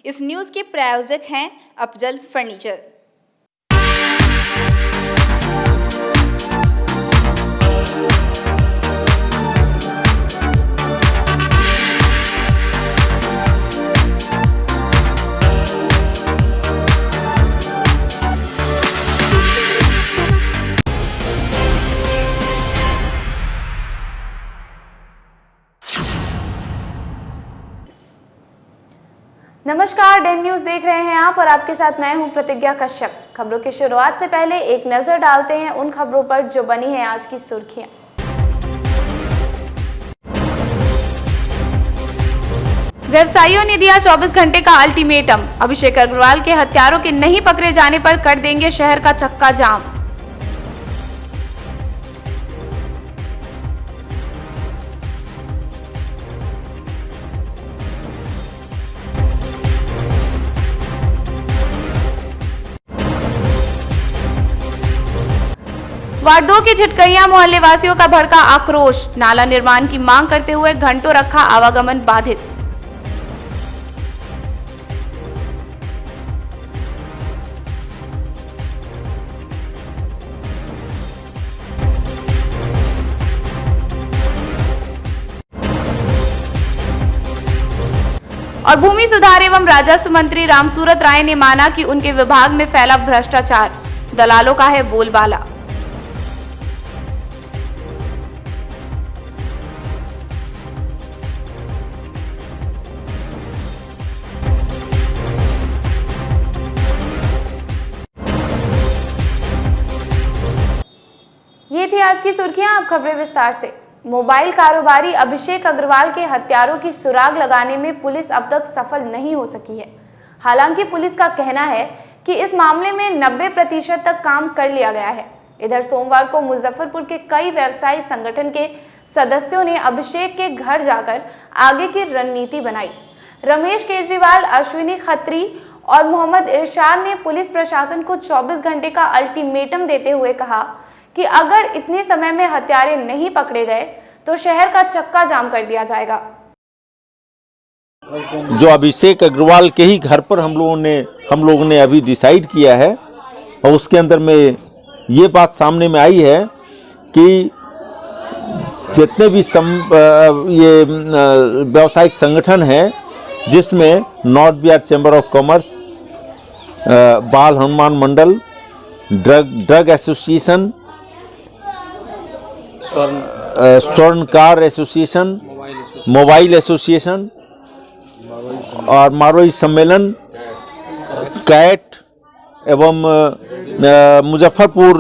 इस न्यूज़ के प्रायोजक हैं अफजल फर्नीचर। नमस्कार, डेन न्यूज देख रहे हैं आप और आपके साथ मैं हूं प्रतिज्ञा कश्यप। खबरों की शुरुआत से पहले एक नजर डालते हैं उन खबरों पर जो बनी है आज की सुर्खियां। व्यवसायियों ने दिया 24 घंटे का अल्टीमेटम। अभिषेक अग्रवाल के हत्यारों के नहीं पकड़े जाने पर कर देंगे शहर का चक्का जाम। वार्ड 2 की झिटकैया मोहल्ले वासियों का भड़का आक्रोश। नाला निर्माण की मांग करते हुए घंटों रखा आवागमन बाधित। और भूमि सुधार एवं राजस्व मंत्री रामसूरत राय ने माना कि उनके विभाग में फैला भ्रष्टाचार, दलालों का है बोलबाला। ये थी आज की सुर्खियां। अब खबरें विस्तार से। मोबाइल कारोबारी अभिषेक अग्रवाल के हत्यारों की सुराग लगाने में पुलिस अब तक सफल नहीं हो सकी है। हालांकि पुलिस का कहना है कि इस मामले में 90% तक काम कर लिया गया है। इधर सोमवार को मुजफ्फरपुर के कई व्यवसायी संगठन के सदस्यों ने अभिषेक के घर जाकर आगे की रणनीति बनाई। रमेश केजरीवाल, अश्विनी खत्री और मोहम्मद इरशाद ने पुलिस प्रशासन को 24 घंटे का अल्टीमेटम देते हुए कहा कि अगर इतने समय में हत्यारे नहीं पकड़े गए तो शहर का चक्का जाम कर दिया जाएगा। जो अभिषेक अग्रवाल के ही घर पर हम लोगों ने अभी डिसाइड किया है और उसके अंदर में ये बात सामने में आई है कि जितने भी ये व्यावसायिक संगठन हैं जिसमें north Bihar chamber of commerce, बाल हनुमान मंडल, ड्रग एसोसिएशन, स्वर्णकार एसोसिएशन, मोबाइल एसोसिएशन और मारवाड़ी सम्मेलन, कैट एवं मुजफ्फरपुर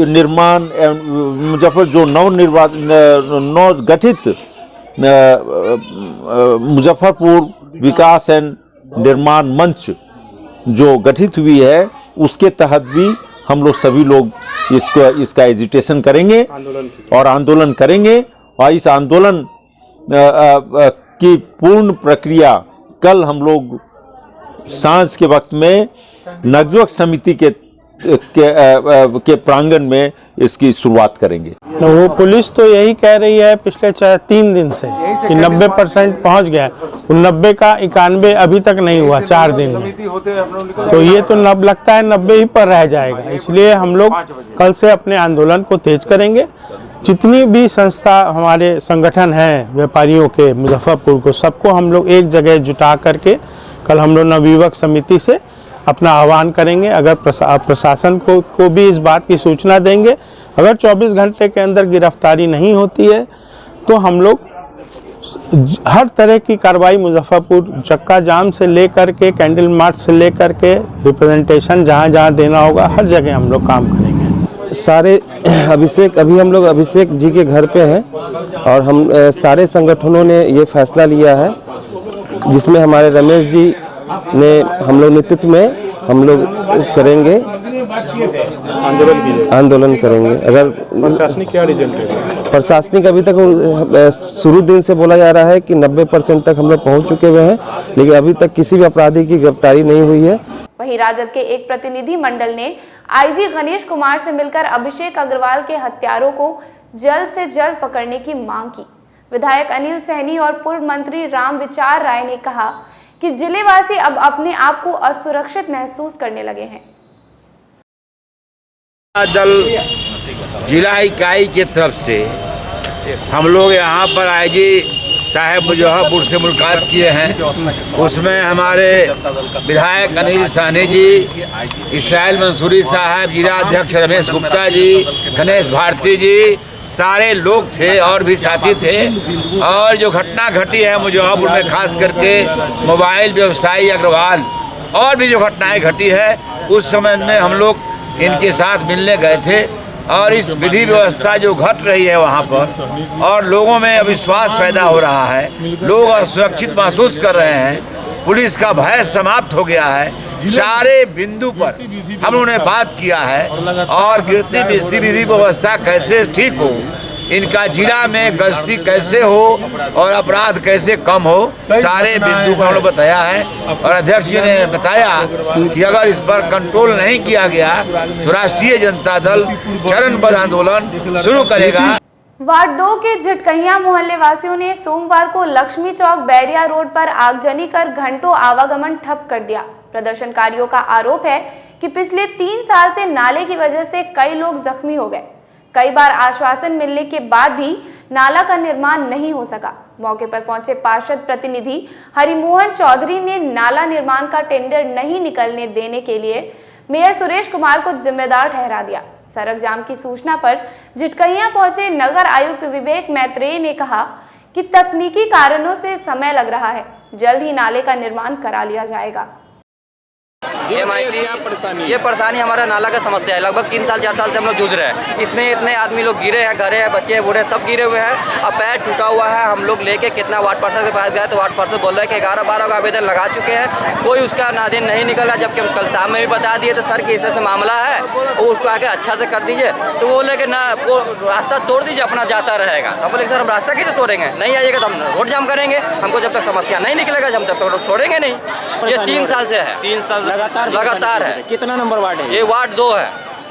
निर्माण मुजफ्फर जो नव गठित मुजफ्फरपुर विकास एंड निर्माण मंच जो गठित हुई है उसके तहत भी हम लोग सभी लोग इसका एजिटेशन करेंगे और आंदोलन करेंगे। और इस आंदोलन की पूर्ण प्रक्रिया कल हम लोग सांझ के वक्त में नवयुवक समिति के प्रांगण में इसकी शुरुआत करेंगे। वो पुलिस तो यही कह रही है पिछले 3 दिन से कि 90% पहुंच गया। 90 का 91 अभी तक नहीं हुआ 4 दिन में, तो ये तो लगता है 90 ही पर रह जाएगा। इसलिए हम लोग कल से अपने आंदोलन को तेज करेंगे। जितनी भी संस्था हमारे संगठन हैं व्यापारियों के मुजफ्फरपुर को, सबको हम लोग एक जगह जुटा करके कल हम लोग नवयुवक समिति से अपना आह्वान करेंगे। अगर प्रशासन को भी इस बात की सूचना देंगे, अगर 24 घंटे के अंदर गिरफ्तारी नहीं होती है तो हम लोग हर तरह की कार्रवाई मुजफ्फरपुर चक्का जाम से लेकर के कैंडल मार्च से लेकर के रिप्रेजेंटेशन जहाँ जहाँ देना होगा हर जगह हम लोग काम करेंगे। सारे अभी हम लोग अभिषेक जी के घर पे हैं और हम सारे संगठनों ने ये फैसला लिया है जिसमें हमारे रमेश जी ने हम लोग नेतृत्व में हम लोग करेंगे, आंदोलन करेंगे। अगर प्रशासनिक क्या रिजल्ट है? प्रशासनिक अभी तक शुरू दिन से बोला जा रहा है कि 90% तक हम लोग पहुँच चुके हुए हैं, लेकिन अभी तक किसी भी अपराधी की गिरफ्तारी नहीं हुई है। वहीं राजद के एक प्रतिनिधि मंडल ने आईजी गणेश कुमार से मिलकर अभिषेक अग्रवाल के हत्यारों को जल्द से जल्द पकड़ने की मांग की। विधायक अनिल सहनी और पूर्व मंत्री राम विचार राय ने कहा कि जिलेवासी अब अपने आप को असुरक्षित महसूस करने लगे हैं। दल जिला इकाई की तरफ से हम लोग यहाँ पर आईजी साहब मुजफ्फरपुर से मुलाकात किए हैं। उसमें हमारे विधायक अनिल साहनी जी, इसराइल मंसूरी साहब, जिला अध्यक्ष रमेश गुप्ता जी, गणेश भारती जी, सारे लोग थे और भी साथी थे। और जो घटना घटी है मुजफ्फरपुर में, खास करके मोबाइल व्यवसायी अग्रवाल और भी जो घटनाएं घटी है, उस समय में हम लोग इनके साथ मिलने गए थे। और इस विधि व्यवस्था जो घट रही है वहाँ पर, और लोगों में अविश्वास पैदा हो रहा है, लोग असुरक्षित महसूस कर रहे हैं, पुलिस का भय समाप्त हो गया है। सारे बिंदु पर हम लोगों ने बात किया है और गिरती बिजती विधि व्यवस्था कैसे ठीक हो, इनका जिला में गश्ती कैसे हो और अपराध कैसे कम हो, सारे बिंदु को हम लोग बताया है। और अध्यक्ष जी ने बताया कि अगर इस पर कंट्रोल नहीं किया गया तो राष्ट्रीय जनता दल चरणबद्ध आंदोलन शुरू करेगा। वार्ड 2 के झटकहिया मोहल्ले वासियों ने सोमवार को लक्ष्मी चौक बैरिया रोड पर आगजनी कर घंटों आवागमन ठप कर दिया। प्रदर्शनकारियों का आरोप है कि पिछले 3 साल से नाले की वजह से कई लोग जख्मी हो गए। कई बार आश्वासन मिलने के बाद भी नाला का निर्माण नहीं हो सका। मौके पर पहुंचे पार्षद प्रतिनिधि हरिमोहन चौधरी ने नाला निर्माण का टेंडर नहीं निकलने देने के लिए मेयर सुरेश कुमार को जिम्मेदार ठहरा दिया। सड़क जाम की सूचना पर झटकहिया पहुंचे नगर आयुक्त विवेक मैत्रेय ने कहा कि तकनीकी कारणों से समय लग रहा है, जल्द ही नाले का निर्माण करा लिया जाएगा। ये परेशानी हमारा नाला का समस्या है। लगभग 3 साल 4 साल से हम लोग जूझ रहे हैं। इसमें इतने आदमी लोग गिरे हैं, घरे हैं, बच्चे बूढ़े सब गिरे हुए हैं। अब पैर टूटा हुआ है। हम लोग लेके कितना वार्ड पार्षद के पास गए तो वार्ड पार्षद बोल रहे हैं कि 11-12 का आवेदन लगा चुके हैं, कोई उसका नादिन नहीं निकला। जबकि हम कल शाम में भी बता दिए तो सर कि ऐसे मामला है, वो उसको आके अच्छा से कर दीजिए। तो वो बोले कि ना, वो रास्ता तोड़ दीजिए, अपना जाता रहेगा। हम बोले सर हम रास्ता कैसे तोड़ेंगे, नहीं आइएगा तो हम रोड जाम करेंगे। हमको जब तक समस्या नहीं निकलेगा हम तब तक रोड छोड़ेंगे नहीं। ये 3 साल से है, 3 साल लगातार है। कितना नंबर वार्ड है? ये वार्ड 2 है।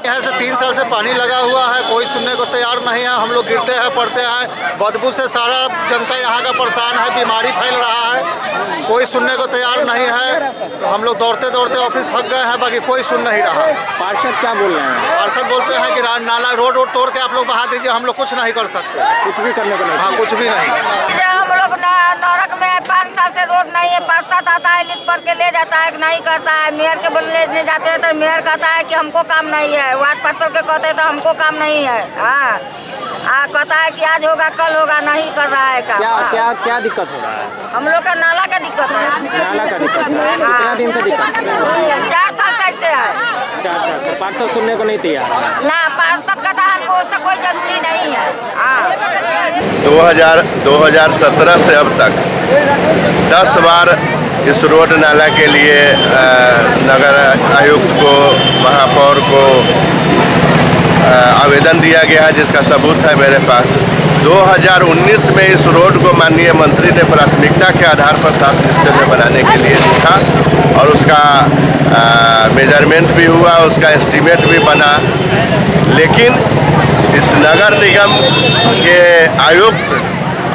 यहाँ से 3 साल से पानी लगा हुआ है, कोई सुनने को तैयार नहीं है। हम लोग गिरते हैं, पड़ते हैं, बदबू से सारा जनता यहाँ का परेशान है, बीमारी फैल रहा है, कोई सुनने को तैयार नहीं है। हम लोग दौड़ते दौड़ते ऑफिस थक गए हैं, बाकी कोई सुन नहीं रहा। पार्षद क्या बोल रहे हैं? पार्षद बोलते हैं कि नाला रोड तोड़ के आप लोग बहा दीजिए, हम लोग कुछ नहीं कर सकते, कुछ भी करने को नहीं। हाँ, कुछ भी नहीं। हम लोग नरक में 5 साल से रोड नहीं है। पार्षद आता है, लिख पढ़ के ले जाता है, नहीं करता है। मेयर के बोलने ले जाते हैं तो मेयर कहता है कि हमको काम नहीं है। वार्ड पार्षद के कहते हैं तो हमको काम नहीं है। हाँ, कहता है कि आज होगा कल होगा, नहीं कर रहा है काम। क्या दिक्कत हो रहा है? हम लोग का नाला का दिक्कत है। नाला का दिक्कत है। कितना दिन से दिक्कत है? 4 साल से ऐसे है। 4 साल से पार्षद सुनने को नहीं तैयार है ना। पार्षद कहता है हमको उससे कोई जरूरी नहीं है। 2017 से अब तक 10 बार इस रोड नाला के लिए नगर आयुक्त को, महापौर को आवेदन दिया गया है, जिसका सबूत है मेरे पास। 2019 में इस रोड को माननीय मंत्री ने प्राथमिकता के आधार पर 7 हिस्से में बनाने के लिए लिखा और उसका मेजरमेंट भी हुआ, उसका एस्टीमेट भी बना। लेकिन इस नगर निगम के आयुक्त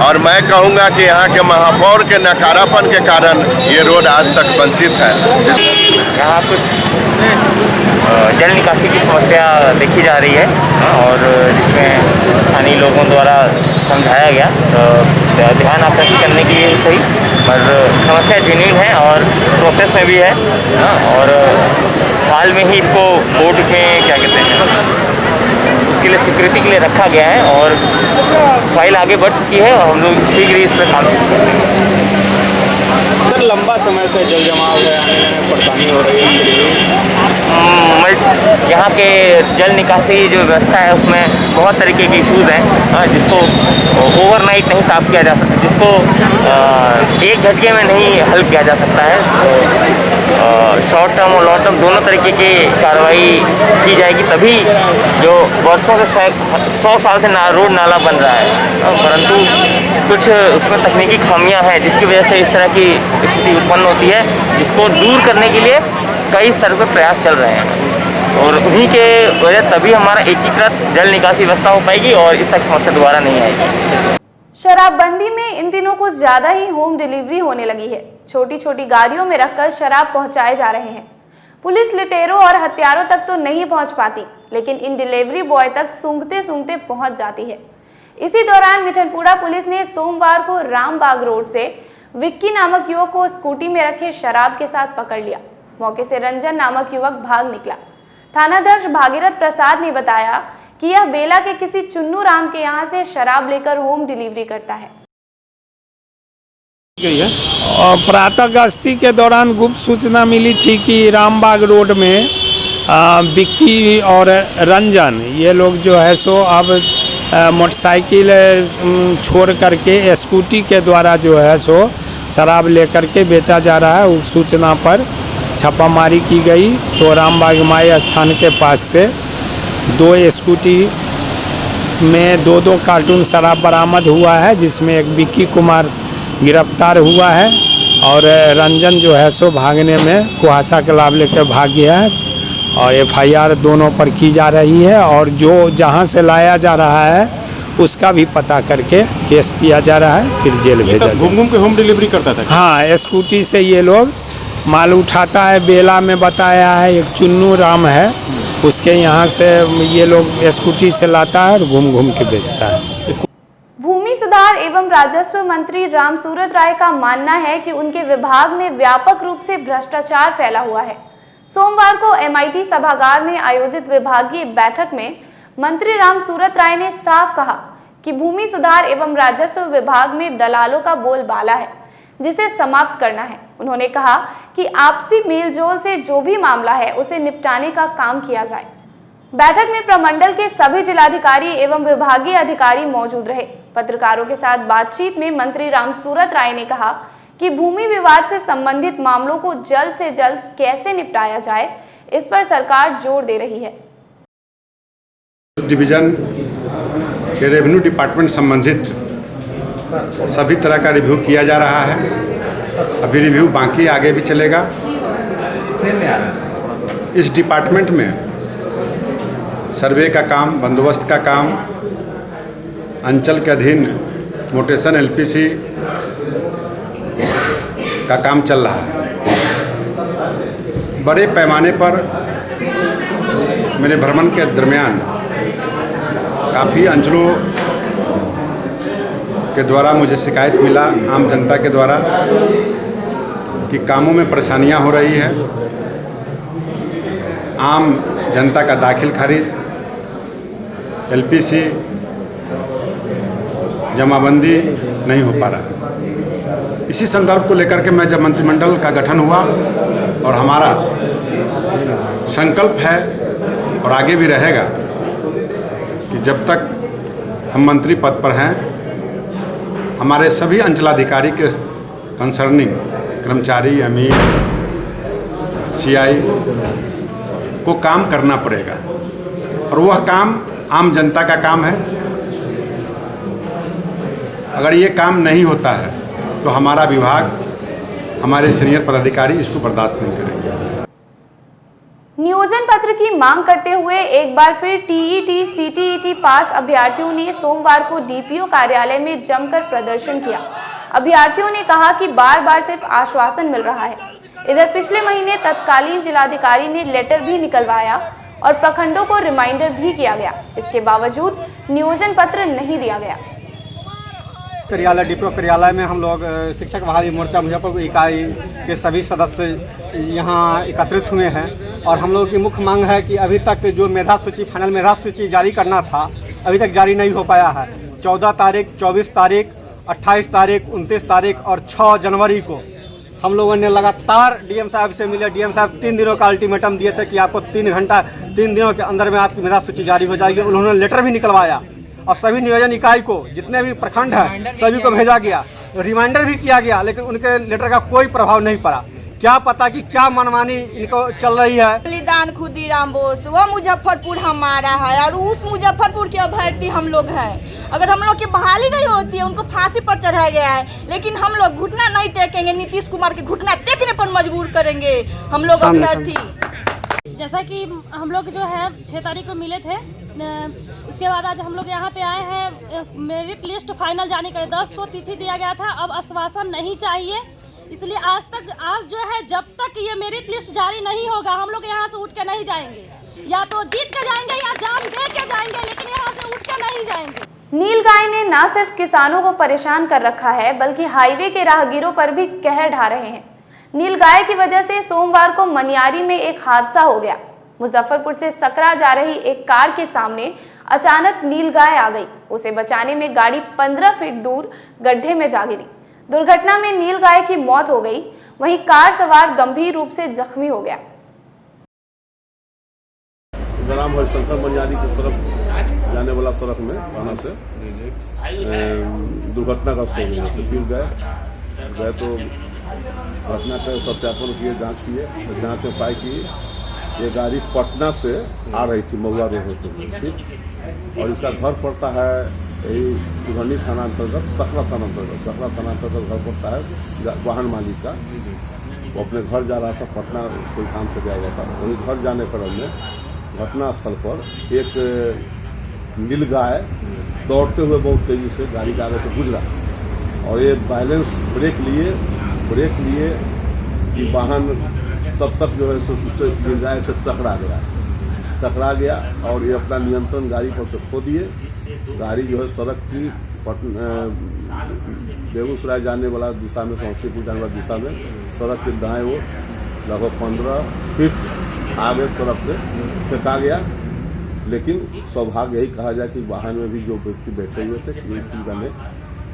और मैं कहूँगा कि यहाँ के महापौर के नकारापन के कारण ये रोड आज तक वंचित है। यहाँ कुछ जल निकासी की समस्या देखी जा रही है और जिसमें स्थानीय लोगों द्वारा समझाया गया तो ध्यान आकर्षित करने के लिए सही, पर समस्या जेन्युइन है और प्रोसेस में भी है। और हाल में ही इसको बोर्ड में क्या कहते हैं, उसके लिए स्वीकृति के लिए रखा गया है और फाइल आगे बढ़ चुकी है और हम लोग शीघ्र ही इस पर काम शुरू करेंगे। सर लंबा समय से जल जमाव है, आने जाने में परेशानी हो रही है। यहाँ के जल निकासी जो व्यवस्था है उसमें बहुत तरीके के इश्यूज़ हैं, जिसको ओवरनाइट नहीं साफ किया जा सकता, जिसको एक झटके में नहीं हल किया जा सकता है। तो शॉर्ट टर्म और लॉन्ग टर्म दोनों तरीके की कार्रवाई की जाएगी, तभी जो वर्षों से 100 साल से रोड नाला बन रहा है, परंतु कुछ उसमें तकनीकी खामियां हैं जिसकी वजह से इस तरह की स्थिति उत्पन्न होती है, जिसको दूर करने के लिए कई स्तर पर प्रयास चल रहे हैं और उन्हीं के वजह तभी हमारा एकीकृत जल निकासी व्यवस्था हो पाएगी और इस तक समस्या दोबारा नहीं आएगी। शराबबंदी में इन दिनों कुछ ज्यादा ही होम डिलीवरी होने लगी है। छोटी छोटी गाड़ियों में रखकर शराब पहुंचाए जा रहे हैं। पुलिस लुटेरों और हत्यारों तक तो नहीं पहुंच पाती, लेकिन इन डिलीवरी बॉय तक सूंघते सूंघते पहुंच जाती है। इसी दौरान मिठनपुरा पुलिस ने सोमवार को रामबाग रोड से विक्की नामक युवक को स्कूटी में रखे शराब के साथ पकड़ लिया। मौके से रंजन नामक युवक भाग निकला। थानाध्यक्ष भागीरथ प्रसाद ने बताया कि यह बेला के किसी चुन्नू राम के यहां से शराब लेकर होम डिलीवरी करता है। और प्रातः गश्ती के दौरान गुप्त सूचना मिली थी कि रामबाग रोड में विक्की और रंजन ये लोग जो है सो अब मोटरसाइकिल छोड़ करके स्कूटी के द्वारा जो है सो शराब लेकर के बेचा जा रहा है। उस सूचना पर छापामारी की गई तो रामबाग माई स्थान के पास से 2 स्कूटी में 2-2 कार्टून शराब बरामद हुआ है, जिसमें एक विक्की कुमार गिरफ्तार हुआ है और रंजन जो है सो भागने में कुहासा का लाभ लेकर भाग गया है और FIR दोनों पर की जा रही है और जो जहां से लाया जा रहा है उसका भी पता करके केस किया जा रहा है, फिर जेल भेजा जाएगा। घूम घूम के होम डिलीवरी करता था? हाँ, स्कूटी से ये लोग माल उठाता है। बेला में बताया है एक चुन्नू राम है, उसके यहाँ से ये लोग स्कूटी से लाता है और घूम घूम के बेचता है। भूमि सुधार एवं राजस्व मंत्री रामसूरत राय का मानना है कि उनके विभाग में व्यापक रूप से भ्रष्टाचार फैला हुआ है। सोमवार को MIT सभागार में आयोजित विभागीय बैठक में मंत्री रामसूरत राय ने साफ कहा कि भूमि सुधार एवं राजस्व विभाग में दलालों का बोलबाला है, जिसे समाप्त करना है। उन्होंने कहा कि आपसी मेलजोल से जो भी मामला है उसे निपटाने का काम किया जाए। बैठक में प्रमंडल के सभी जिलाधिकारी एवं विभागीय अधिकारी मौजूद रहे। पत्रकारों के साथ बातचीत में मंत्री रामसूरत राय ने कहा कि भूमि विवाद से संबंधित मामलों को जल्द से जल्द कैसे निपटाया जाए, इस पर सरकार जोर दे रही है। डिवीजन के रेवेन्यू डिपार्टमेंट संबंधित सभी तरह का रिव्यू किया जा रहा है। अभी रिव्यू बाकी आगे भी चलेगा। इस डिपार्टमेंट में सर्वे का काम, बंदोबस्त का काम, अंचल के अधीन मोटेशन LPC का काम चल रहा है। बड़े पैमाने पर मेरे भ्रमण के दरमियान काफ़ी अंचलों के द्वारा मुझे शिकायत मिला, आम जनता के द्वारा, कि कामों में परेशानियां हो रही है। आम जनता का दाखिल खारिज, LPC जमाबंदी नहीं हो पा रहा है। इसी संदर्भ को लेकर के मैं जब मंत्रिमंडल का गठन हुआ और हमारा संकल्प है और आगे भी रहेगा कि जब तक हम मंत्री पद पर हैं, हमारे सभी अंचलाधिकारी के कंसर्निंग कर्मचारी, अमीर, CI को काम करना पड़ेगा और वह काम आम जनता का काम है। अगर ये काम नहीं होता है तो हमारा विभाग, हमारे सीनियर पदाधिकारी इसको बर्दाश्त नहीं करेंगे। नियोजन पत्र की मांग करते हुए एक बार फिर TET CTET पास अभ्यर्थियों ने सोमवार को DPO कार्यालय में जमकर प्रदर्शन किया। अभ्यर्थियों ने कहा कि बार बार सिर्फ आश्वासन मिल रहा है। इधर पिछले महीने तत्कालीन जिलाधिकारी ने लेटर भी निकलवाया और प्रखंडों को रिमाइंडर भी किया गया। इसके बावजूद नियोजन पत्र नहीं दिया गया। कार्यालय DPO कार्यालय में हम लोग शिक्षक बहाली मोर्चा मुजफ्फरपुर इकाई के सभी सदस्य यहाँ एकत्रित हुए हैं और हम लोगों की मुख्य मांग है कि अभी तक जो मेधा सूची, फाइनल मेधा सूची जारी करना था, अभी तक जारी नहीं हो पाया है। 14 तारीख, 24 तारीख, 28 तारीख, 29 तारीख और 6 जनवरी को हम लोगों ने लगातार DM साहब से मिले। DM साहब 3 दिनों का अल्टीमेटम दिए थे कि आपको 3 दिनों के अंदर में आपकी मेधा सूची जारी हो जाएगी। उन्होंने लेटर भी निकलवाया और सभी नियोजन इकाई को, जितने भी प्रखंड हैं, सभी को भेजा गया, रिमाइंडर भी किया गया, लेकिन उनके लेटर का कोई प्रभाव नहीं पड़ा। क्या पता कि क्या मनमानी इनको चल रही है। बलिदान खुदीराम बोस, वो मुजफ्फरपुर हमारा है और उस मुजफ्फरपुर के अभ्यर्थी हम लोग हैं। अगर हम लोग की बहाली नहीं होती है, उनको फांसी पर चढ़ाया गया है, लेकिन हम लोग घुटना नहीं टेकेंगे। नीतीश कुमार के घुटना टेकने पर मजबूर करेंगे हम लोग अभ्यर्थी। जैसा कि हम लोग जो है 6 तारीख को मिले थे, इसके बाद आज हम लोग यहाँ पे आए हैं। मेरिट लिस्ट फाइनल जाने का 10 को तिथि दिया गया था। अब आश्वासन नहीं चाहिए, इसलिए आज जो है जब तक ये मेरिट लिस्ट जारी नहीं होगा हम लोग यहाँ से उठ के नहीं जाएंगे। या तो जीत के जाएंगे या जान दे के जाएंगे, लेकिन यहाँ से उठ के नहीं जाएंगे। नीलगाय ने न सिर्फ किसानों को परेशान कर रखा है बल्कि हाईवे के राहगीरों पर भी कहर ढा रहे हैं। नीलगाय की वजह से सोमवार को मनियारी में एक हादसा हो गया। मुजफ्फरपुर से सकरा जा रही एक कार के सामने अचानक नीलगाय आ गई। उसे बचाने में गाड़ी 15 फीट दूर गड्ढे में जा गिरी। दुर्घटना में नीलगाय की मौत हो गई, वहीं कार सवार गंभीर रूप से जख्मी हो गया। ग्राम हरिशंकर मनियारी की तरफ जाने वाला सड़क में थाना से दुर्घटना का हो गया। तो फिर गए तो घटना का सत्यापन किए, जांच किए, तो जांच में पाई कि ये गाड़ी पटना से आ रही थी महुआ रोड पर, ठीक। और इसका घर पड़ता है यही सुगंधी थाना अंतर्गत, सकरा थाना अंतर्गत घर पड़ता है वाहन मालिक का। वो अपने घर जा रहा था, पटना कोई काम से गया था। वही घर जाने पर हमने घटना स्थल पर एक नीलगाय दौड़ते हुए बहुत तेजी से गाड़ी के आगे से गुजरा और ये बैलेंस ब्रेक लिए कि वाहन तब तक जो है उससे नीलगाय से टकरा गया और ये अपना नियंत्रण गाड़ी पर से खो दिए। गाड़ी जो है सड़क की बेगूसराय जाने वाला दिशा में, समस्तीपुर जाने वाला दिशा में सड़क के दाएं ओर लगभग 15 फीट आगे सड़क से फेंका गया। लेकिन सौभाग्य यही कहा जाए कि वाहन में भी जो व्यक्ति बैठे हुए थे किसी का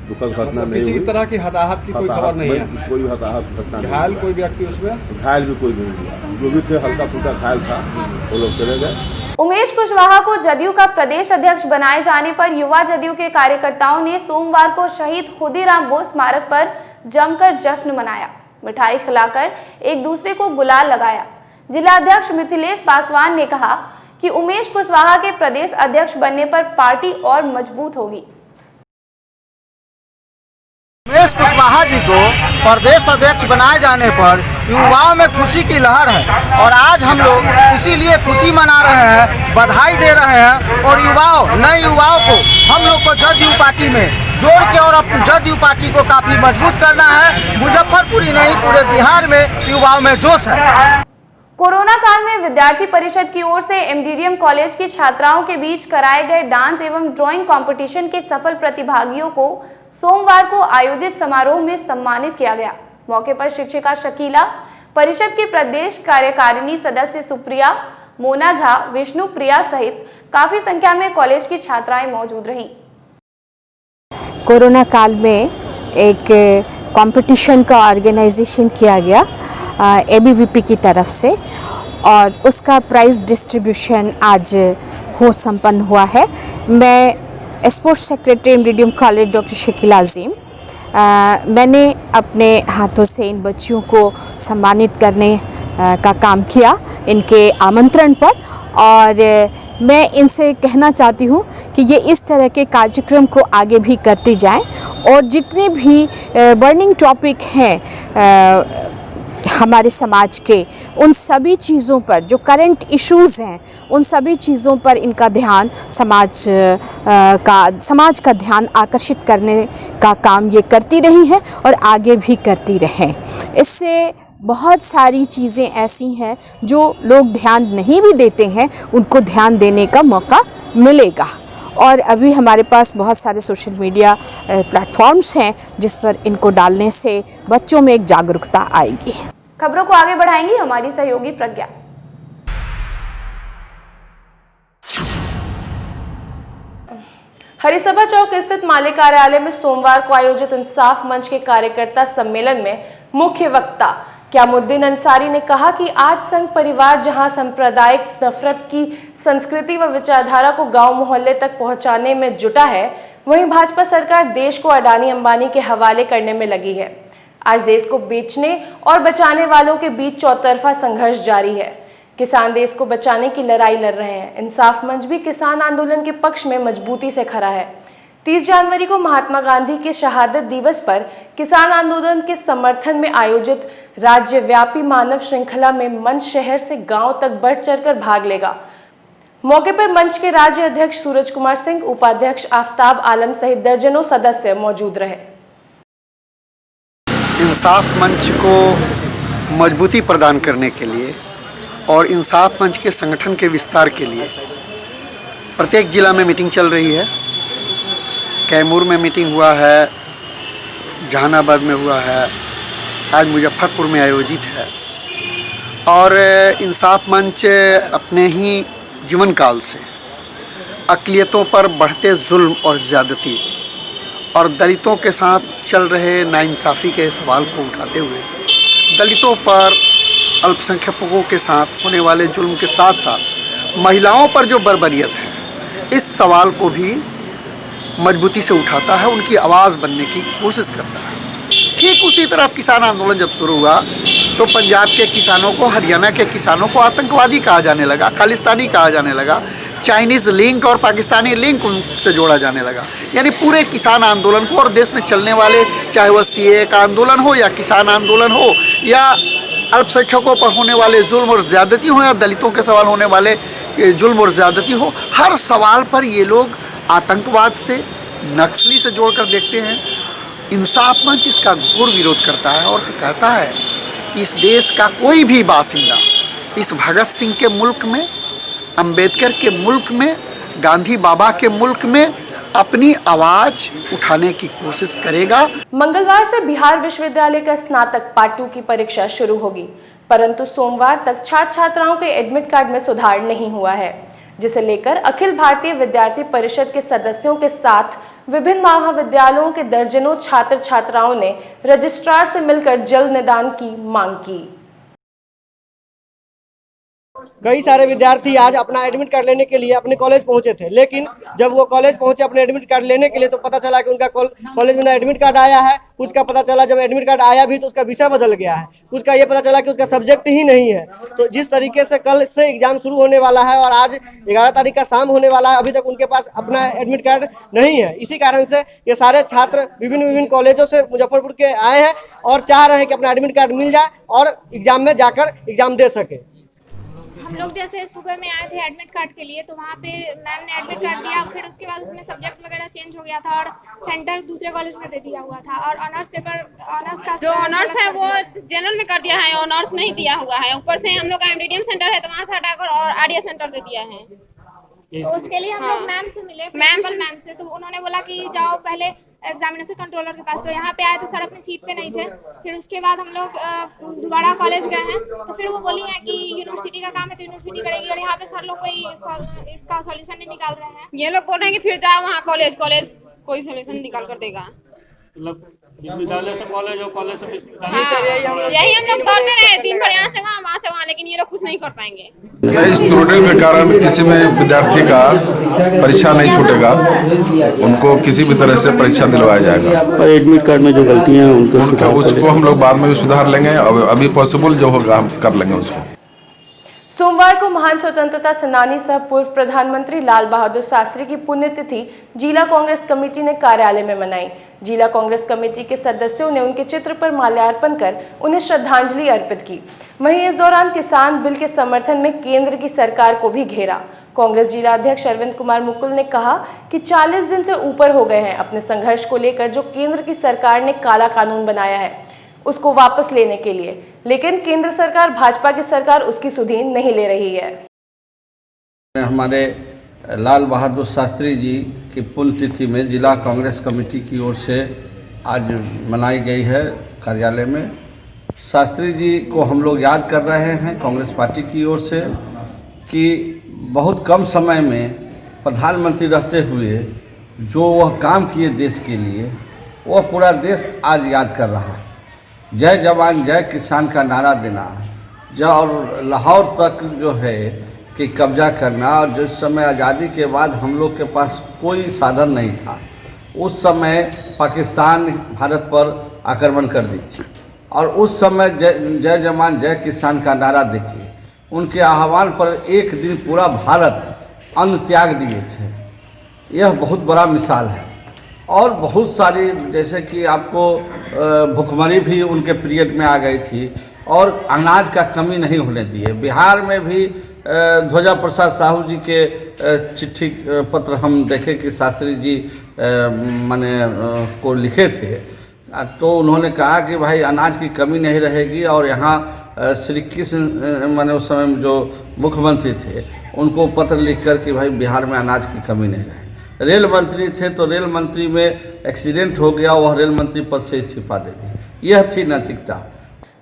दुखद घटना नहीं किसी तरह की हताहत की कोई खबर नहीं है। कोई हताहत घटना नहीं। घायल कोई व्यक्ति उसमें? घायल भी कोई नहीं हुआ। जो भी थे हल्का फुल्का घायल था, वो लोग चले गए। उमेश कुशवाहा को जदयू का प्रदेश अध्यक्ष बनाए जाने पर युवा जदयू के कार्यकर्ताओं ने सोमवार को शहीद खुदीराम बोस स्मारक पर जमकर जश्न मनाया। मिठाई खिलाकर एक दूसरे को गुलाल लगाया। जिला अध्यक्ष मिथिलेश पासवान ने कहा कि उमेश कुशवाहा के प्रदेश अध्यक्ष बनने पर पार्टी और मजबूत होगी। उमेश कुशवाहा जी को प्रदेश अध्यक्ष बनाए जाने पर युवाओं में खुशी की लहर है और आज हम लोग इसीलिए खुशी मना रहे हैं, बधाई दे रहे हैं। और नए युवाओं को हम लोग को जदयू पार्टी में जोड़ के और जदयू पार्टी को काफी मजबूत करना है। मुजफ्फरपुर ही नहीं पूरे बिहार में युवाओं में जोश है। कोरोना काल में विद्यार्थी परिषद की ओर से एमडीडीएम कॉलेज की छात्राओं के बीच कराए गए डांस एवं ड्राइंग कंपटीशन के सफल प्रतिभागियों को सोमवार को आयोजित समारोह में सम्मानित किया गया। मौके पर शिक्षिका शकीला, परिषद की प्रदेश कार्यकारिणी सदस्य सुप्रिया, मोना झा, विष्णु प्रिया सहित काफी संख्या में कॉलेज की छात्राएं मौजूद रहीं। कोरोना काल में एक कंपटीशन का ऑर्गेनाइजेशन किया गया एबीवीपी की तरफ से और उसका प्राइज़ डिस्ट्रीब्यूशन आज संपन्न हुआ है। मैं sports secretary MDDM college doctor Shakila Azeem, मैंने अपने हाथों से इन बच्चियों को सम्मानित करने का काम किया इनके आमंत्रण पर और मैं इनसे कहना चाहती हूँ कि ये इस तरह के कार्यक्रम को आगे भी करते जाएं और जितने भी बर्निंग टॉपिक हैं हमारे समाज के, उन सभी चीज़ों पर जो करंट इश्यूज़ हैं उन सभी चीज़ों पर इनका ध्यान समाज का ध्यान आकर्षित करने का काम ये करती रही हैं और आगे भी करती रहें। इससे बहुत सारी चीज़ें ऐसी हैं जो लोग ध्यान नहीं भी देते हैं, उनको ध्यान देने का मौका मिलेगा। और अभी हमारे पास बहुत सारे सोशल मीडिया प्लेटफॉर्म्स हैं जिस पर इनको डालने से बच्चों में एक जागरूकता आएगी। खबरों को आगे बढ़ाएंगी हमारी सहयोगी प्रज्ञा। हरिसभा चौक स्थित माले कार्यालय में सोमवार को आयोजित इंसाफ मंच के कार्यकर्ता सम्मेलन में मुख्य वक्ता क्यामुद्दीन अंसारी ने कहा कि आज संघ परिवार जहां सांप्रदायिक नफरत की संस्कृति व विचारधारा को गांव मोहल्ले तक पहुंचाने में जुटा है, वहीं भाजपा सरकार देश को अडानी अंबानी के हवाले करने में लगी है। आज देश को बेचने और बचाने वालों के बीच चौतरफा संघर्ष जारी है। किसान देश को बचाने की लड़ाई लड़ रहे हैं। इंसाफ मंच भी किसान आंदोलन के पक्ष में मजबूती से खड़ा है। 30 जनवरी को महात्मा गांधी के शहादत दिवस पर किसान आंदोलन के समर्थन में आयोजित राज्यव्यापी मानव श्रृंखला में मंच शहर से गांव तक बढ़ चढ़कर भाग लेगा। मौके पर मंच के राज्य अध्यक्ष सूरज कुमार सिंह, उपाध्यक्ष आफ्ताब आलम सहित दर्जनों सदस्य मौजूद रहे। इंसाफ मंच को मजबूती प्रदान करने के लिए और इंसाफ मंच के संगठन के विस्तार के लिए प्रत्येक जिला में मीटिंग चल रही है। कैमूर में मीटिंग हुआ है, जहानाबाद में हुआ है, आज मुजफ्फरपुर में आयोजित है। और इंसाफ मंच अपने ही जीवन काल से अक़लियतों पर बढ़ते जुल्म और ज़्यादती और दलितों के साथ चल रहे नाइंसाफ़ी के सवाल को उठाते हुए दलितों पर, अल्पसंख्यकों के साथ होने वाले जुल्म के साथ साथ महिलाओं पर जो बर्बरियत है, इस सवाल को भी मजबूती से उठाता है, उनकी आवाज़ बनने की कोशिश करता है। ठीक उसी तरह किसान आंदोलन जब शुरू हुआ तो पंजाब के किसानों को, हरियाणा के किसानों को आतंकवादी कहा जाने लगा, खालिस्तानी कहा जाने लगा, चाइनीज़ लिंक और पाकिस्तानी लिंक उनसे जोड़ा जाने लगा। यानी पूरे किसान आंदोलन को और देश में चलने वाले, चाहे वह सीए का आंदोलन हो या किसान आंदोलन हो या अल्पसंख्यकों पर होने वाले जुल्म और ज़्यादती हो या दलितों के सवाल होने वाले जुल्म और ज़्यादती हो, हर सवाल पर ये लोग आतंकवाद से, नक्सली से जोड़कर देखते हैं। इंसाफ मंच इसका घोर विरोध करता है और कहता है कि इस देश का कोई भी बासिंदा इस भगत सिंह के मुल्क में, अंबेडकर के मुल्क में, गांधी बाबा के मुल्क में अपनी आवाज उठाने की कोशिश करेगा। मंगलवार से बिहार विश्वविद्यालय का स्नातक पार्ट 2 की परीक्षा शुरू होगी, परंतु सोमवार तक छात्र छात्राओं के एडमिट कार्ड में सुधार नहीं हुआ है, जिसे लेकर अखिल भारतीय विद्यार्थी परिषद के सदस्यों के साथ विभिन्न महाविद्यालयों के दर्जनों छात्र छात्राओं ने रजिस्ट्रार से मिलकर जल्द निदान की मांग की। कई सारे विद्यार्थी आज अपना एडमिट कार्ड लेने के लिए अपने कॉलेज पहुंचे थे, लेकिन जब वो कॉलेज पहुंचे अपने एडमिट कार्ड लेने के लिए तो पता चला कि उनका कॉलेज में ना एडमिट कार्ड आया है। कुछ का पता चला जब एडमिट कार्ड आया भी तो उसका विषय बदल गया है, कुछ का ये पता चला कि उसका सब्जेक्ट ही नहीं है। तो जिस तरीके से कल से एग्जाम शुरू होने वाला है और आज 11 तारीख का शाम होने वाला है, अभी तक उनके पास अपना एडमिट कार्ड नहीं है। इसी कारण से ये सारे छात्र विभिन्न कॉलेजों से मुजफ्फरपुर के आए हैं और चाह रहे हैं कि अपना एडमिट कार्ड मिल जाए और एग्जाम में जाकर एग्जाम दे सके। हम लोग जैसे सुबह में आए थे एडमिट कार्ड के लिए, तो वहाँ पे मैम ने एडमिट कार्ड दिया, फिर उसके बाद उसमें सब्जेक्ट वगैरह चेंज हो गया था और सेंटर दूसरे कॉलेज में दे दिया हुआ था। और ऑनर्स पेपर, ऑनर्स का जो ऑनर्स है वो जनरल में कर दिया है, ऑनर्स नहीं दिया हुआ है। ऊपर से हम लोग का एमडीडीएम सेंटर है तो वहाँ से हटाकर और आरडीएस सेंटर दे दिया है। तो उसके लिए हम लोग मैम से मिले, प्रिंसिपल मैम से, तो उन्होंने बोला कि जाओ पहले एग्जामिनेशन कंट्रोलर के पास। तो यहाँ पे आए तो सर अपनी सीट पे नहीं थे। फिर उसके बाद हम लोग दोबारा कॉलेज गए हैं, तो फिर वो बोली है कि यूनिवर्सिटी का काम है तो यूनिवर्सिटी करेगी, और यहाँ पे सर लोग कोई इसका सॉल्यूशन नहीं निकाल रहे हैं। ये लोग बोल रहे हैं कि फिर जाओ वहाँ कॉलेज कोई सॉल्यूशन निकाल कर देगा। विश्वविद्यालय से कॉलेज और कॉलेज से यही हम लोग करते रहे, दिन भर यहाँ से वहाँ, लेकिन ये लोग कुछ नहीं कर पाएंगे। इस त्रुटि के कारण किसी भी विद्यार्थी का परीक्षा नहीं छूटेगा, उनको किसी भी तरह से परीक्षा दिलवाया जाएगा। और एडमिट कार्ड में जो गलतियां हैं उनको उसको हम लोग बाद में भी सुधार लेंगे, अभी पॉसिबल जो होगा हम कर लेंगे उसको। सोमवार को महान स्वतंत्रता सेनानी सह पूर्व प्रधानमंत्री लाल बहादुर शास्त्री की पुण्यतिथि जिला कांग्रेस कमेटी ने कार्यालय में मनाई। जिला कांग्रेस कमेटी के सदस्यों ने उनके चित्र पर माल्यार्पण कर उन्हें श्रद्धांजलि अर्पित की। वहीं इस दौरान किसान बिल के समर्थन में केंद्र की सरकार को भी घेरा। कांग्रेस जिला अध्यक्ष अरविंद कुमार मुकुल ने कहा कि 40 दिन से ऊपर हो गए हैं अपने संघर्ष को लेकर जो केंद्र की सरकार ने काला कानून बनाया है उसको वापस लेने के लिए, लेकिन केंद्र सरकार, भाजपा की सरकार उसकी सुधि नहीं ले रही है। हमारे लाल बहादुर शास्त्री जी की पुण्यतिथि में जिला कांग्रेस कमेटी की ओर से आज मनाई गई है कार्यालय में। शास्त्री जी को हम लोग याद कर रहे हैं कांग्रेस पार्टी की ओर से कि बहुत कम समय में प्रधानमंत्री रहते हुए जो वह काम किए देश के लिए, वह पूरा देश आज याद कर रहा है। जय जवान जय किसान का नारा देना, और लाहौर तक जो है कि कब्जा करना, और जिस समय आज़ादी के बाद हम लोग के पास कोई साधन नहीं था, उस समय पाकिस्तान भारत पर आक्रमण कर दी थी, और उस समय जय जवान जय किसान का नारा देखिए, उनके आह्वान पर एक दिन पूरा भारत अन्न त्याग दिए थे। यह बहुत बड़ा मिसाल है। और बहुत सारी, जैसे कि आपको भुखमरी भी उनके पीरियड में आ गई थी और अनाज का कमी नहीं होने दिए। बिहार में भी ध्वजा प्रसाद साहू जी के चिट्ठी पत्र हम देखे कि शास्त्री जी को लिखे थे, तो उन्होंने कहा कि भाई अनाज की कमी नहीं रहेगी और यहाँ श्री कृष्ण माने उस समय जो मुख्यमंत्री थे उनको पत्र लिख कर कि भाई बिहार में अनाज की कमी नहीं रहे। रेल मंत्री थे तो रेल मंत्री में एक्सीडेंट हो गया, वह रेल मंत्री पद से इस्तीफा दे दी। यह थी नैतिकता।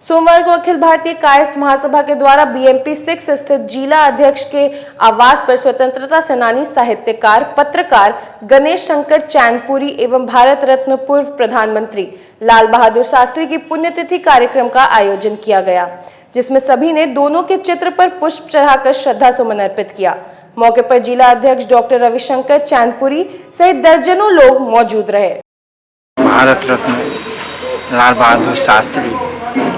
सोमवार को अखिल भारतीय कायस्थ महासभा के द्वारा BMP 6 स्थित जिला अध्यक्ष के आवास पर स्वतंत्रता सेनानी, साहित्यकार, पत्रकार गणेश शंकर चैनपुरी एवं भारत रत्न पूर्व प्रधानमंत्री लाल बहादुर शास्त्री की पुण्यतिथि कार्यक्रम का आयोजन किया गया, जिसमें सभी ने दोनों के चित्र पर पुष्प चढ़ाकर श्रद्धा सुमन अर्पित किया। मौके पर जिला अध्यक्ष डॉक्टर रविशंकर चैनपुरी सहित दर्जनों लोग मौजूद रहे। भारत रत्न लाल बहादुर शास्त्री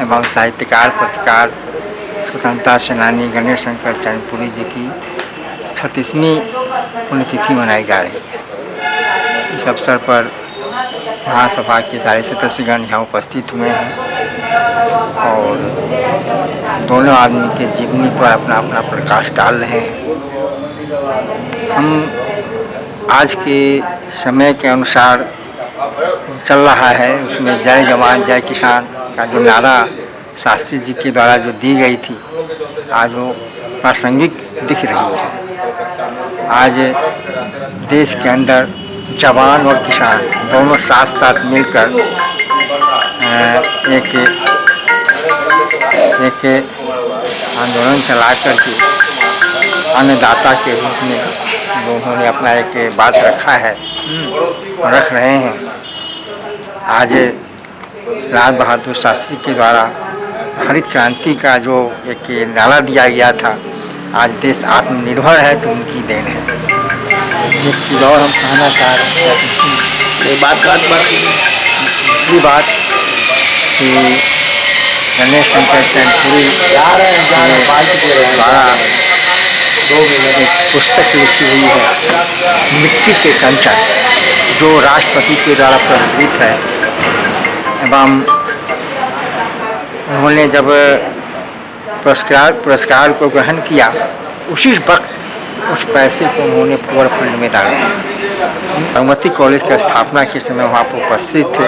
एवं साहित्यकार, पत्रकार, स्वतंत्रता सेनानी गणेश शंकर चैनपुरी जी की 36वीं पुण्यतिथि मनाई जा रही है। इस अवसर पर महासभा के सारे सदस्यगण यहाँ उपस्थित हुए हैं और दोनों आदमी के जीवनी पर अपना अपना प्रकाश डाल रहे हैं। हम आज के समय के अनुसार चल रहा है, उसमें जय जवान जय किसान का जो नारा शास्त्री जी के द्वारा जो दी गई थी, आज वो प्रासंगिक दिख रही है। आज देश के अंदर जवान और किसान दोनों साथ साथ मिलकर एक आंदोलन चला करके अन्नदाता के रूप में जो उन्होंने अपना एक बात रखा है, रख रहे हैं। आज लाल बहादुर शास्त्री के द्वारा हरित क्रांति का जो एक नारा दिया गया था, आज देश आत्मनिर्भर है तो उनकी देन है। एक और हम कहना चाह रहे हैं दूसरी बात कि गणेश शंकर चैनपुरी द्वारा एक पुस्तक लिखी हुई है मिट्टी के कंचन, जो राष्ट्रपति के द्वारा प्रस्तुत है एवं उन्होंने जब पुरस्कार को ग्रहण किया उसी वक्त उस पैसे को उन्होंने पुअर फंड में डाल दिया। बागमती कॉलेज की स्थापना के समय वहाँ पर उपस्थित थे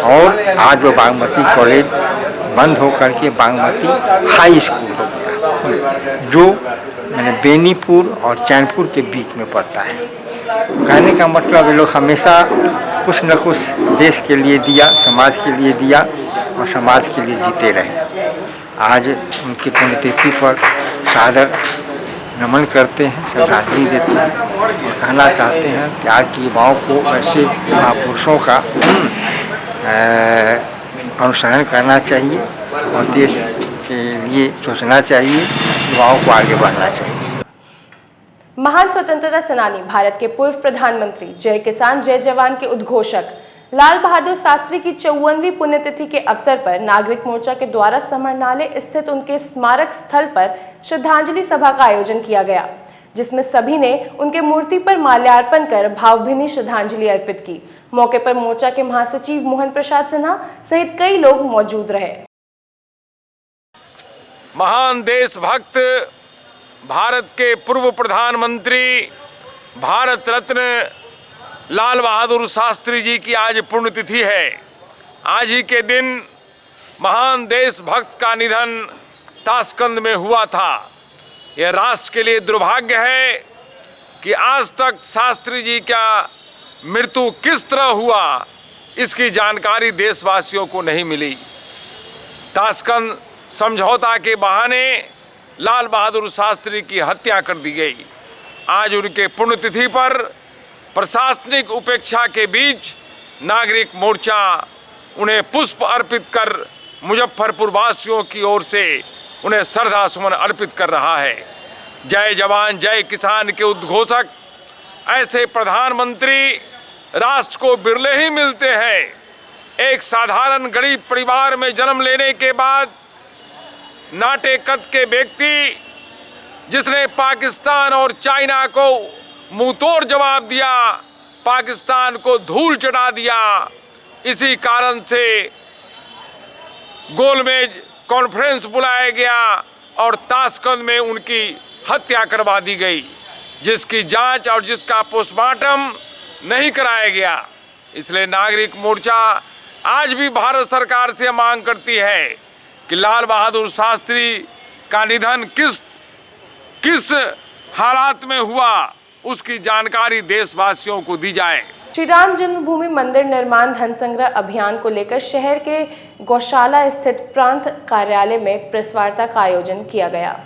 और आज वो बागमती कॉलेज बंद होकर के बागमती हाई स्कूल हो गया, जो मैंने बेनीपुर और चैनपुर के बीच में पड़ता है। कहने का मतलब ये लोग हमेशा कुछ न कुछ देश के लिए दिया, समाज के लिए दिया और समाज के लिए जीते रहे। आज उनकी पुण्यतिथि पर सादर नमन करते हैं, श्रद्धांजलि देते हैं और कहना चाहते हैं कि आज के युवाओं को ऐसे महापुरुषों का अनुसरण करना चाहिए और देश के लिए सोचना चाहिए, युवाओं को आगे बढ़ना चाहिए। महान स्वतंत्रता सेनानी, भारत के पूर्व प्रधानमंत्री, जय किसान जय जवान के उद्घोषक लाल बहादुर शास्त्री की 54वीं पुण्यतिथि के अवसर पर नागरिक मोर्चा के द्वारा समरनालय स्थित उनके स्मारक स्थल पर श्रद्धांजलि सभा का आयोजन किया गया, जिसमें सभी ने उनके मूर्ति पर माल्यार्पण कर भावभीनी श्रद्धांजलि अर्पित की। मौके पर मोर्चा के महासचिव मोहन प्रसाद सिन्हा सहित कई लोग मौजूद रहे। महान देशभक्त, भारत के पूर्व प्रधानमंत्री, भारत रत्न लाल बहादुर शास्त्री जी की आज पुण्यतिथि है। आज ही के दिन महान देशभक्त का निधन ताशकंद में हुआ था। यह राष्ट्र के लिए दुर्भाग्य है कि आज तक शास्त्री जी का मृत्यु किस तरह हुआ, इसकी जानकारी देशवासियों को नहीं मिली। ताशकंद समझौता के बहाने लाल बहादुर शास्त्री की हत्या कर दी गई। आज उनके पुण्यतिथि पर प्रशासनिक उपेक्षा के बीच नागरिक मोर्चा उन्हें पुष्प अर्पित कर मुजफ्फरपुर वासियों की ओर से उन्हें श्रद्धा सुमन अर्पित कर रहा है। जय जवान जय किसान के उद्घोषक ऐसे प्रधानमंत्री राष्ट्र को बिरले ही मिलते हैं। एक साधारण गरीब परिवार में जन्म लेने के बाद नाटे कद के व्यक्ति जिसने पाकिस्तान और चाइना को मुंहतोड़ जवाब दिया, पाकिस्तान को धूल चटा दिया, इसी कारण से गोलमेज कॉन्फ्रेंस बुलाया गया और ताशकंद में उनकी हत्या करवा दी गई, जिसकी जांच और जिसका पोस्टमार्टम नहीं कराया गया। इसलिए नागरिक मोर्चा आज भी भारत सरकार से मांग करती है कि लाल बहादुर शास्त्री का निधन किस हालात में हुआ, उसकी जानकारी देशवासियों को दी जाए। श्री राम जन्मभूमि मंदिर निर्माण धन संग्रह अभियान को लेकर शहर के गौशाला स्थित प्रांत कार्यालय में प्रेस वार्ता का आयोजन किया गया,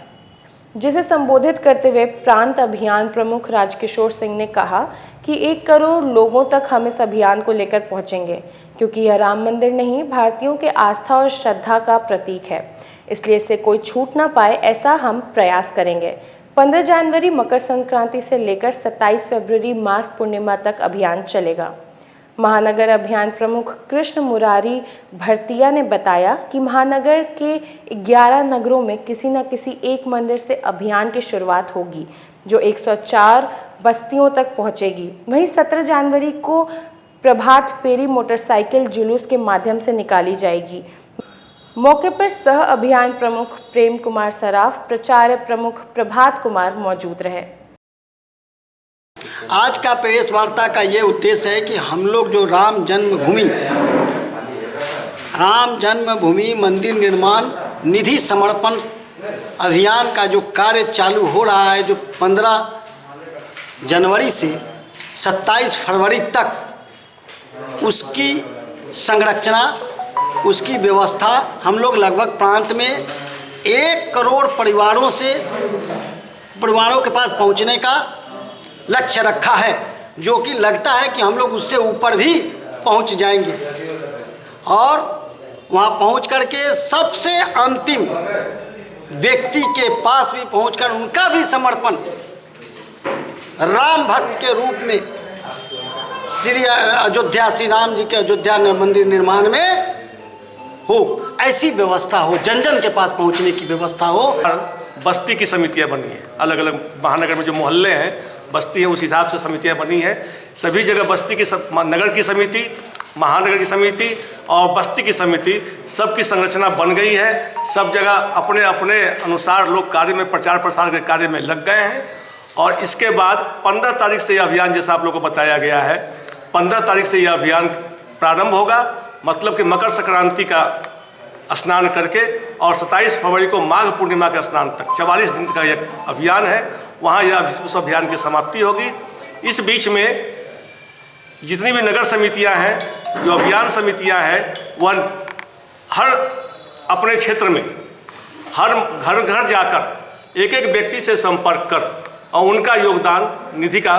जिसे संबोधित करते हुए प्रांत अभियान प्रमुख राजकिशोर सिंह ने कहा कि 1 करोड़ लोगों तक हम इस अभियान को लेकर पहुंचेंगे, क्योंकि यह राम मंदिर नहीं भारतीयों के आस्था और श्रद्धा का प्रतीक है, इसलिए इससे कोई छूट ना पाए ऐसा हम प्रयास करेंगे। 15 जनवरी मकर संक्रांति से लेकर 27 फरवरी माघ पूर्णिमा तक अभियान चलेगा। महानगर अभियान प्रमुख कृष्ण मुरारी भरतिया ने बताया कि महानगर के 11 नगरों में किसी न किसी एक मंदिर से अभियान की शुरुआत होगी, जो 104 बस्तियों तक पहुंचेगी। वहीं 17 जनवरी को प्रभात फेरी मोटरसाइकिल जुलूस के माध्यम से निकाली जाएगी। मौके पर सह अभियान प्रमुख प्रेम कुमार सराफ, प्रचार प्रमुख प्रभात कुमार मौजूद रहे। आज का प्रेस वार्ता का ये उद्देश्य है कि हम लोग जो राम जन्मभूमि मंदिर निर्माण निधि समर्पण अभियान का जो कार्य चालू हो रहा है, जो 15 जनवरी से 27 फरवरी तक उसकी संरचना, उसकी व्यवस्था हम लोग लगभग प्रांत में 1 करोड़ परिवारों के पास पहुंचने का लक्ष्य रखा है, जो कि लगता है कि हम लोग उससे ऊपर भी पहुंच जाएंगे और वहां पहुंच करके सबसे अंतिम व्यक्ति के पास भी पहुंचकर उनका भी समर्पण राम भक्त के रूप में श्री राम जी के अयोध्या मंदिर निर्माण में हो, ऐसी व्यवस्था हो, जन जन के पास पहुंचने की व्यवस्था हो। बस्ती की समितियां बनी हैं, अलग अलग महानगर में जो मोहल्ले हैं, बस्ती है, उस हिसाब से समितियां बनी हैं। सभी जगह बस्ती की नगर की समिति, महानगर की समिति और बस्ती की समिति, सबकी संरचना बन गई है। सब जगह अपने अपने अनुसार लोग कार्य में, प्रचार प्रसार के कार्य में लग गए हैं। और इसके बाद 15 तारीख से यह अभियान, जैसा आप लोगों को बताया गया है, 15 तारीख से यह अभियान प्रारंभ होगा। मतलब कि मकर संक्रांति का स्नान करके और 27 फरवरी को माघ पूर्णिमा के स्नान तक 44 दिन का यह अभियान है, वहाँ उस अभियान की समाप्ति होगी। इस बीच में जितनी भी नगर समितियां हैं, जो अभियान समितियां हैं, वह हर अपने क्षेत्र में हर घर घर जाकर एक एक व्यक्ति से संपर्क कर और उनका योगदान, निधि का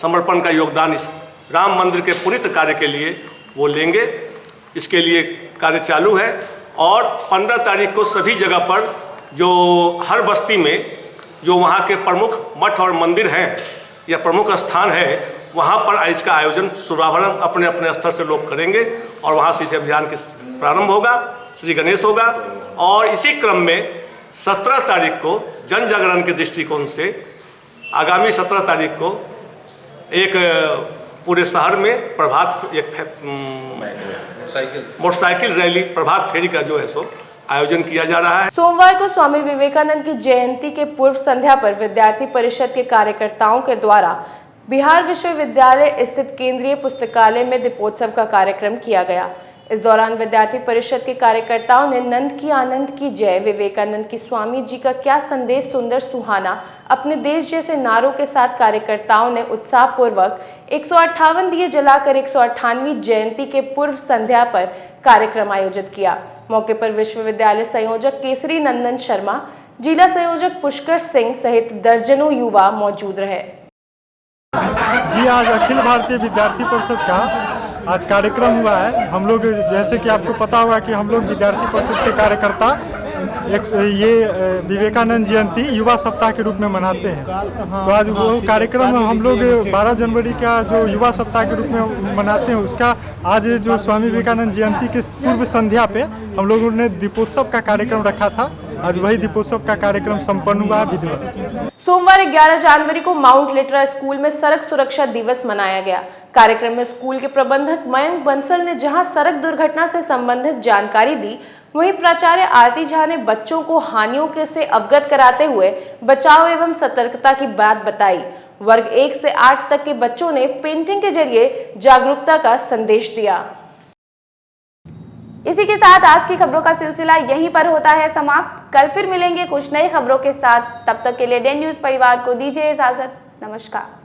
समर्पण का योगदान इस राम मंदिर के पुनीत कार्य के लिए वो लेंगे। इसके लिए कार्य चालू है और 15 तारीख को सभी जगह पर जो हर बस्ती में जो वहाँ के प्रमुख मठ और मंदिर हैं या प्रमुख स्थान है, वहाँ पर इसका आयोजन, शुभारंभ अपने अपने स्तर से लोग करेंगे और वहाँ से इस अभियान के प्रारंभ होगा, श्री गणेश होगा। और इसी क्रम में 17 तारीख को जन जागरण के दृष्टिकोण से आगामी 17 तारीख को एक पूरे शहर में मोटरसाइकिल रैली, प्रभात फेरी का जो है सो आयोजन किया जा रहा है। सोमवार को स्वामी विवेकानंद की जयंती के पूर्व संध्या पर विद्यार्थी परिषद के कार्यकर्ताओं के द्वारा बिहार विश्वविद्यालय स्थित केंद्रीय पुस्तकालय में दीपोत्सव का कार्यक्रम किया गया। इस दौरान विद्यार्थी परिषद के कार्यकर्ताओं ने नंद की आनंद की जय, विवेकानंद की स्वामी जी का क्या संदेश, सुंदर सुहाना, अपने देश जैसे नारों के साथ कार्यकर्ताओं ने उत्साहपूर्वक 158 दिए जलाकर 198वीं जयंती के पूर्व संध्या पर कार्यक्रम आयोजित किया। मौके पर विश्वविद्यालय संयोजक केसरी नंदन शर्मा, जिला संयोजक पुष्कर सिंह सहित दर्जनों युवा मौजूद रहे। जी, आज अखिल भारतीय विद्यार्थी परिषद का आज कार्यक्रम हुआ है। हम लोग, जैसे कि आपको पता होगा कि हम लोग विद्यार्थी परिषद के कार्यकर्ता ये विवेकानंद जयंती युवा सप्ताह के रूप में मनाते हैं। तो आज वो कार्यक्रम हम लोग 12 जनवरी का जो युवा सप्ताह के रूप में मनाते हैं, उसका आज जो स्वामी विवेकानंद जयंती के पूर्व संध्या पे हम लोगों ने दीपोत्सव का कार्यक्रम रखा था। आज वही दीपोत्सव का कार्यक्रम संपन्न हुआ विधिवत। सोमवार 11 जनवरी को माउंट लिटरा स्कूल में सड़क सुरक्षा दिवस मनाया गया। कार्यक्रम में स्कूल के प्रबंधक मयंक बंसल ने जहां सड़क दुर्घटना से संबंधित जानकारी दी, वहीं प्राचार्य आरती झा ने बच्चों को हानियों से अवगत कराते हुए बचाव एवं सतर्कता की बात बताई। वर्ग 1 से 8 तक के बच्चों ने पेंटिंग के जरिए जागरूकता का संदेश दिया। इसी के साथ आज की खबरों का सिलसिला यहीं पर होता है समाप्त। कल फिर मिलेंगे कुछ नई खबरों के साथ। तब तक के लिए डे न्यूज़ परिवार को दीजिए इजाजत। नमस्कार।